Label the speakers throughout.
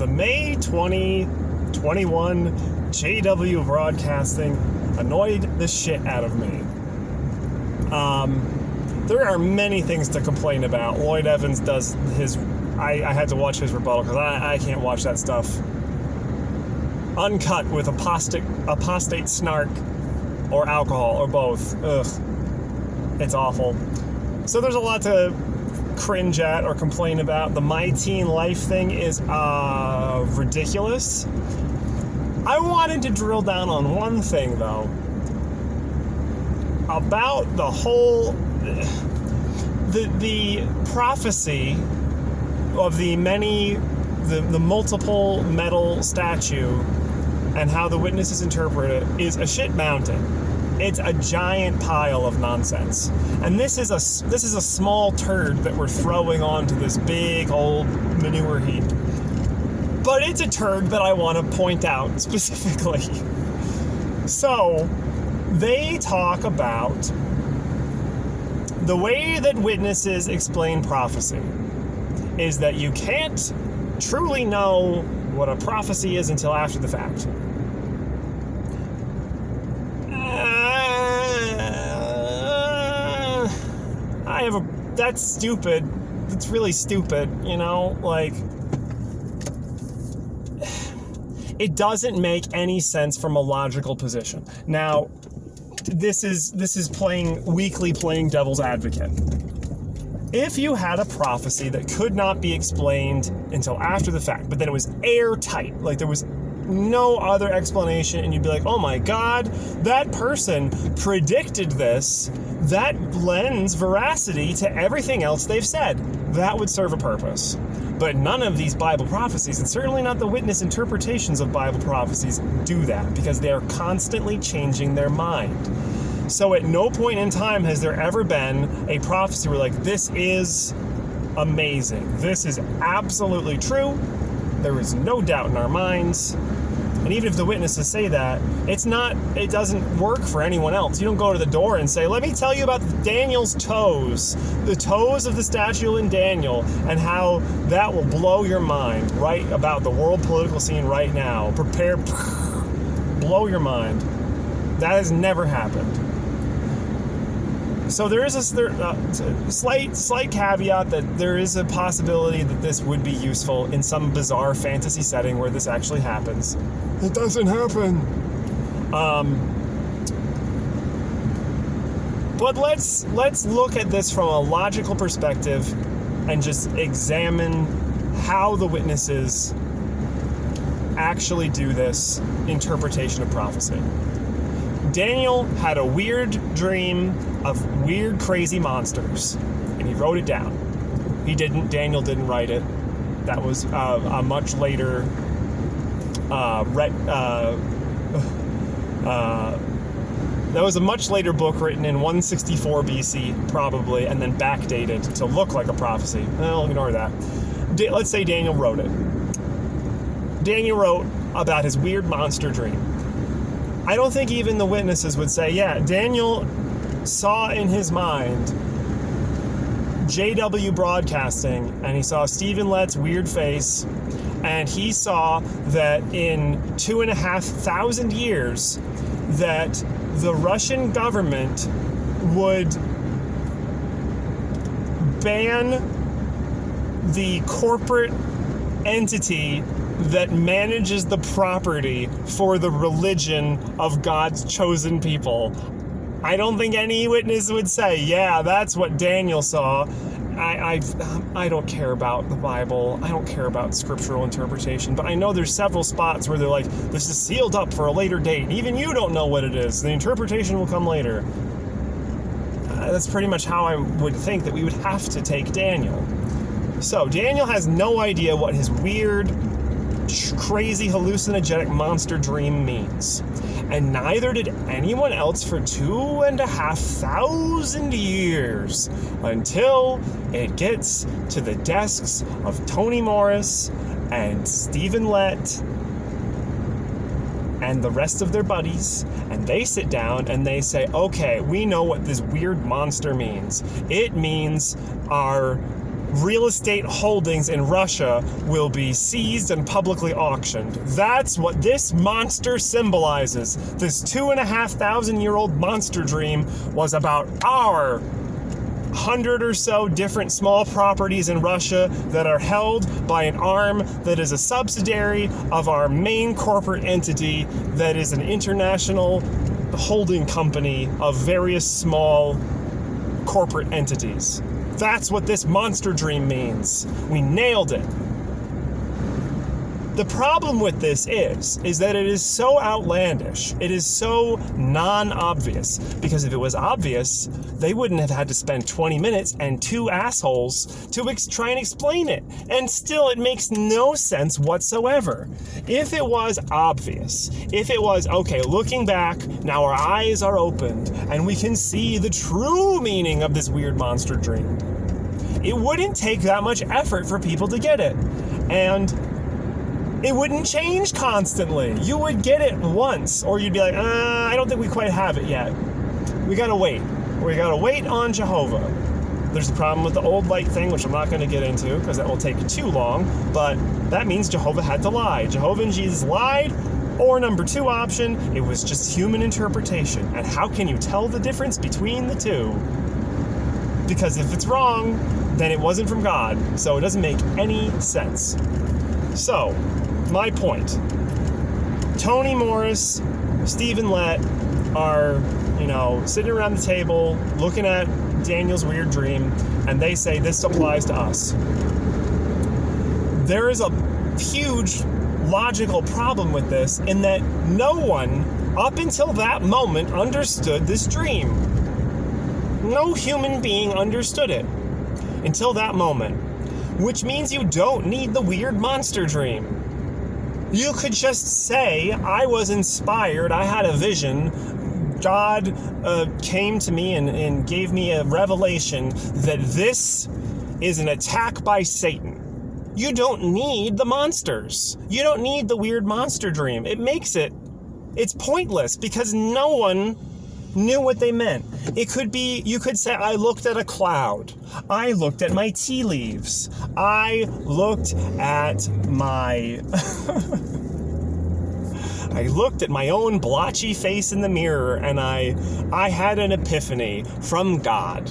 Speaker 1: the May 2021 JW broadcasting annoyed the shit out of me. There are many things to complain about. Lloyd Evans does his... I had to watch his rebuttal because I can't watch that stuff uncut with apostate snark or alcohol or both. Ugh. It's awful. So there's a lot to cringe at or complain about. The My Teen Life thing is ridiculous. I wanted to drill down on one thing, though. About the whole... The prophecy of the multiple metal statue and how the witnesses interpret it is a shit mountain. It's a giant pile of nonsense. And this is a small turd that we're throwing onto this big old manure heap. But it's a turd that I want to point out specifically. So, they talk about the way that witnesses explain prophecy is that you can't truly know what a prophecy is until after the fact. That's stupid. It's really stupid, you know? Like, it doesn't make any sense from a logical position. Now, this is weakly playing devil's advocate. If you had a prophecy that could not be explained until after the fact, but then it was airtight, like there was no other explanation, and you'd be like, oh my God, that person predicted this, that lends veracity to everything else they've said. That would serve a purpose. But none of these Bible prophecies, and certainly not the witness interpretations of Bible prophecies, do that, because they are constantly changing their mind. So at no point in time has there ever been a prophecy where like, this is amazing. This is absolutely true. There is no doubt in our minds. And even if the witnesses say that, it doesn't work for anyone else. You don't go to the door and say, let me tell you about Daniel's toes, the toes of the statue in Daniel, and how that will blow your mind right about the world political scene right now. Prepare, blow your mind. That has never happened. So there is a slight caveat that there is a possibility that this would be useful in some bizarre fantasy setting where this actually happens. It doesn't happen. But let's look at this from a logical perspective and just examine how the witnesses actually do this interpretation of prophecy. Daniel had a weird dream of weird, crazy monsters, and he wrote it down. Daniel didn't write it. That was a much later that was a much later book written in 164 BC, probably, and then backdated to look like a prophecy. Well, ignore that. Let's say Daniel wrote it. Daniel wrote about his weird monster dream. I don't think even the witnesses would say, yeah, Daniel saw in his mind JW broadcasting, and he saw Stephen Lett's weird face, and he saw that in 2,500 years that the Russian government would ban the corporate entity that manages the property for the religion of God's chosen people. I don't think any witness would say, yeah, that's what Daniel saw. I don't care about the Bible. I don't care about scriptural interpretation, but I know there's several spots where they're like, this is sealed up for a later date. Even you don't know what it is. The interpretation will come later. That's pretty much how I would think that we would have to take Daniel. So Daniel has no idea what his weird, crazy, hallucinogenic monster dream means. And neither did anyone else for 2,500 years until it gets to the desks of Toni Morris and Stephen Lett and the rest of their buddies, and they sit down and they say, okay, we know what this weird monster means. It means our real estate holdings in Russia will be seized and publicly auctioned. That's what this monster symbolizes. This 2,500-year-old monster dream was about our 100 or so different small properties in Russia that are held by an arm that is a subsidiary of our main corporate entity that is an international holding company of various small corporate entities. That's what this monster dream means. We nailed it. The problem with this is that it is so outlandish. It is so non-obvious. Because if it was obvious, they wouldn't have had to spend 20 minutes and 2 assholes to try and explain it. And still, it makes no sense whatsoever. If it was obvious, if it was, okay, looking back, now our eyes are opened, and we can see the true meaning of this weird monster dream, it wouldn't take that much effort for people to get it. And it wouldn't change constantly. You would get it once, or you'd be like, I don't think we quite have it yet. We gotta wait. We gotta wait on Jehovah. There's a problem with the old light thing, which I'm not gonna get into, because that will take too long, but that means Jehovah had to lie. Jehovah and Jesus lied, or number 2 option, it was just human interpretation. And how can you tell the difference between the two? Because if it's wrong, then it wasn't from God, so it doesn't make any sense. So, my point. Tony Morris, Stephen Lett are, sitting around the table looking at Daniel's weird dream, and they say this applies to us. There is a huge logical problem with this in that no one, up until that moment, understood this dream. No human being understood it until that moment. Which means you don't need the weird monster dream. You could just say, I was inspired, I had a vision, God came to me and gave me a revelation that this is an attack by Satan. You don't need the monsters. You don't need the weird monster dream. It's pointless because no one knew what they meant. It could be, you could say, I looked at a cloud. I looked at my tea leaves. I looked at my... I looked at my own blotchy face in the mirror and I had an epiphany from God.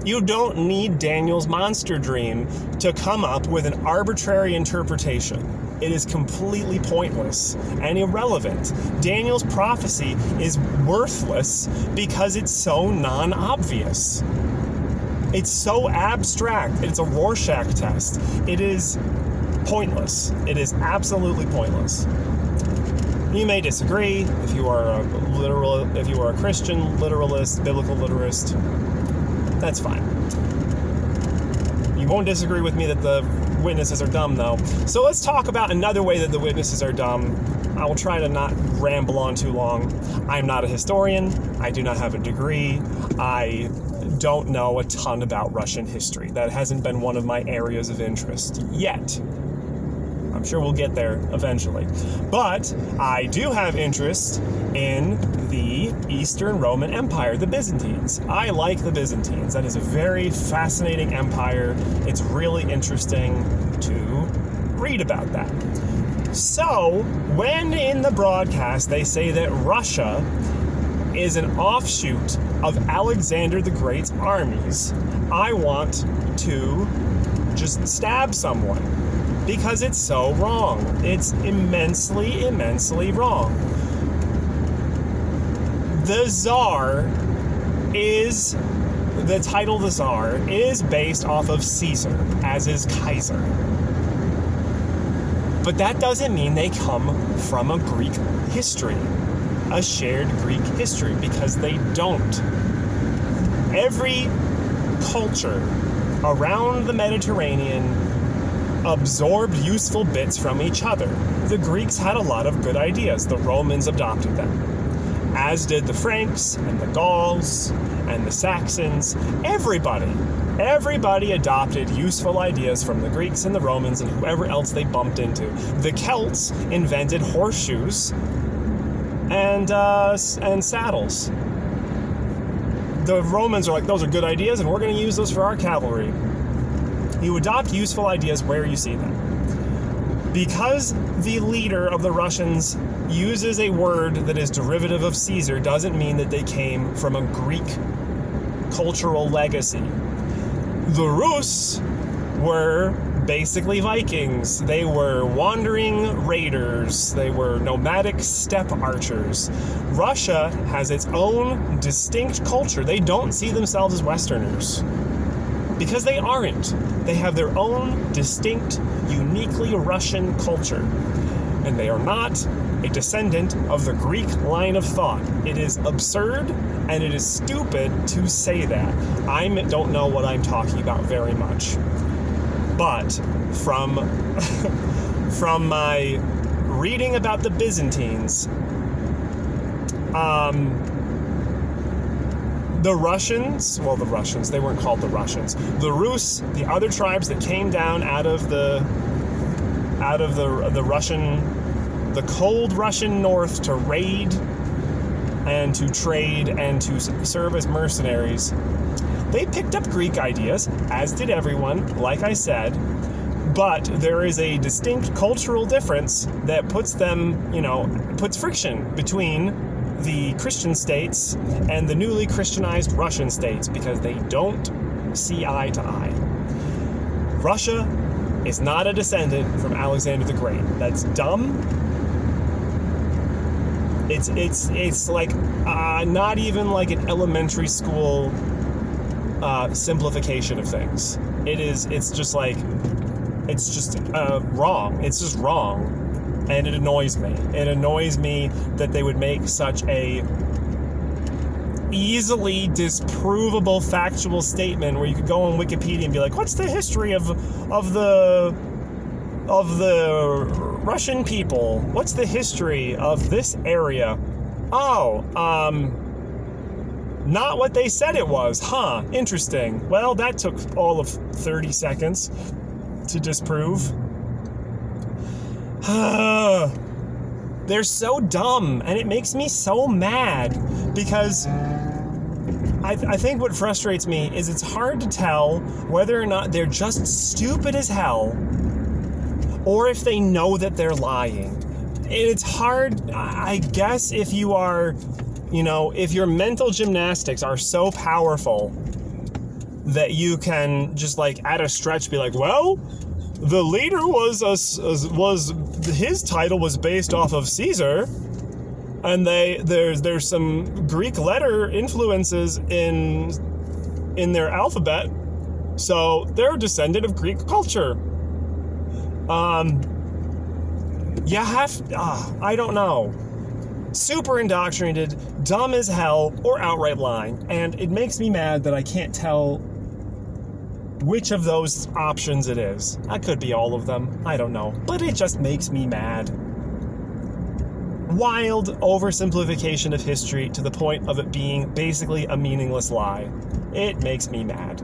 Speaker 1: You don't need Daniel's monster dream to come up with an arbitrary interpretation. It is completely pointless and irrelevant. Daniel's prophecy is worthless because it's so non-obvious. It's so abstract. It's a Rorschach test. It is pointless. It is absolutely pointless. You may disagree if you are a Christian literalist, biblical literist. That's fine. You won't disagree with me that the witnesses are dumb, though. So let's talk about another way that the witnesses are dumb. I will try to not ramble on too long. I'm not a historian. I do not have a degree. I don't know a ton about Russian history. That hasn't been one of my areas of interest yet. I'm sure we'll get there eventually. But I do have interest in the Eastern Roman Empire, the Byzantines. I like the Byzantines. That is a very fascinating empire. It's really interesting to read about that. So, when in the broadcast they say that Russia is an offshoot of Alexander the Great's armies, I want to just stab someone. Because it's so wrong. It's immensely, immensely wrong. The title the Tsar is based off of Caesar, as is Kaiser. But that doesn't mean they come from a Greek history, a shared Greek history, because they don't. Every culture around the Mediterranean absorbed useful bits from each other. The Greeks had a lot of good ideas. The Romans adopted them. As did the Franks and the Gauls and the Saxons. Everybody adopted useful ideas from the Greeks and the Romans and whoever else they bumped into. The Celts invented horseshoes and saddles. The Romans are like, those are good ideas and we're going to use those for our cavalry. You adopt useful ideas where you see them. Because the leader of the Russians uses a word that is derivative of Caesar doesn't mean that they came from a Greek cultural legacy. The Rus were basically Vikings. They were wandering raiders. They were nomadic steppe archers. Russia has its own distinct culture. They don't see themselves as Westerners because they aren't. They have their own distinct, uniquely Russian culture. And they are not a descendant of the Greek line of thought. It is absurd and it is stupid to say that. I don't know what I'm talking about very much. But from my reading about the Byzantines, the Russians, they weren't called the Russians. The Rus, the other tribes that came down out of the cold Russian north to raid and to trade and to serve as mercenaries, they picked up Greek ideas, as did everyone, like I said, but there is a distinct cultural difference that puts friction between the Christian states and the newly Christianized Russian states because they don't see eye to eye. Russia is not a descendant from Alexander the Great. That's dumb. It's like not even like an elementary school simplification of things. It's just wrong. It's just wrong. And it annoys me. It annoys me that they would make such a easily disprovable factual statement where you could go on Wikipedia and be like, what's the history of the Russian people? What's the history of this area? Oh, not what they said it was. Huh, interesting. Well, that took all of 30 seconds to disprove. They're so dumb, and it makes me so mad because I think what frustrates me is it's hard to tell whether or not they're just stupid as hell or if they know that they're lying. And it's hard, I guess, if you are, if your mental gymnastics are so powerful that you can just like at a stretch be like, well, the leader his title was based off of Caesar, and there's some Greek letter influences in their alphabet, so they're a descendant of Greek culture. I don't know. Super indoctrinated, dumb as hell, or outright lying, and it makes me mad that I can't tell which of those options it is. I could be all of them. I don't know. But it just makes me mad. Wild oversimplification of history to the point of it being basically a meaningless lie. It makes me mad.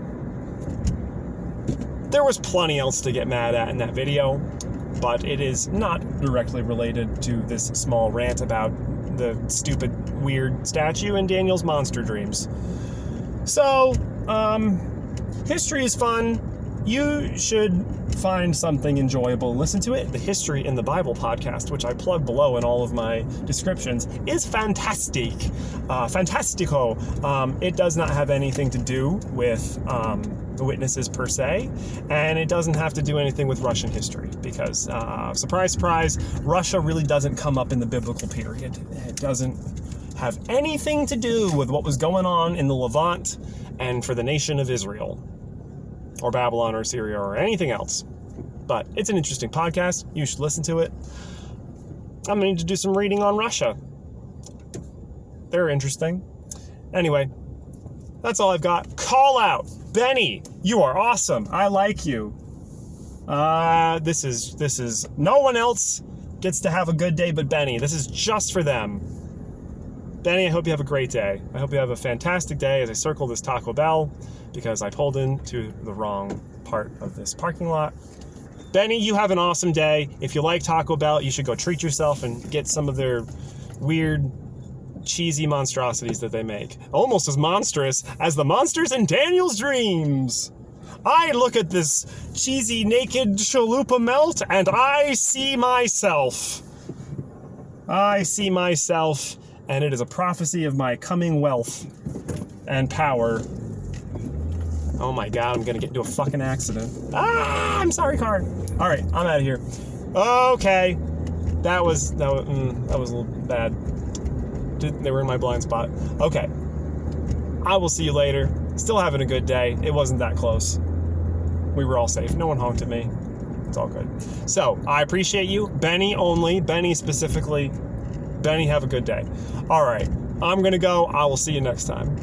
Speaker 1: There was plenty else to get mad at in that video, but it is not directly related to this small rant about the stupid, weird statue in Daniel's monster dreams. So, history is fun. You should find something enjoyable. Listen to it. The History in the Bible podcast, which I plug below in all of my descriptions, is fantastic. Fantastico. It does not have anything to do with the witnesses per se, and it doesn't have to do anything with Russian history because, surprise, surprise, Russia really doesn't come up in the biblical period. It doesn't have anything to do with what was going on in the Levant and for the nation of Israel, or Babylon, or Syria, or anything else. But it's an interesting podcast. You should listen to it. I'm going to need to do some reading on Russia. They're interesting. Anyway, that's all I've got. Call out. Benny, you are awesome. I like you. This is no one else gets to have a good day but Benny. This is just for them. Benny, I hope you have a great day. I hope you have a fantastic day as I circle this Taco Bell because I pulled into the wrong part of this parking lot. Benny, you have an awesome day. If you like Taco Bell, you should go treat yourself and get some of their weird, cheesy monstrosities that they make. Almost as monstrous as the monsters in Daniel's dreams. I look at this cheesy naked chalupa melt and I see myself. I see myself, and it is a prophecy of my coming wealth and power. Oh my god, I'm gonna get into a fucking accident. Ah, I'm sorry, car. All right, I'm out of here. Okay, that was a little bad. They were in my blind spot. Okay, I will see you later. Still having a good day. It wasn't that close. We were all safe. No one honked at me. It's all good. So, I appreciate you. Benny only. Benny specifically. Benny, have a good day. All right. I'm going to go. I will see you next time.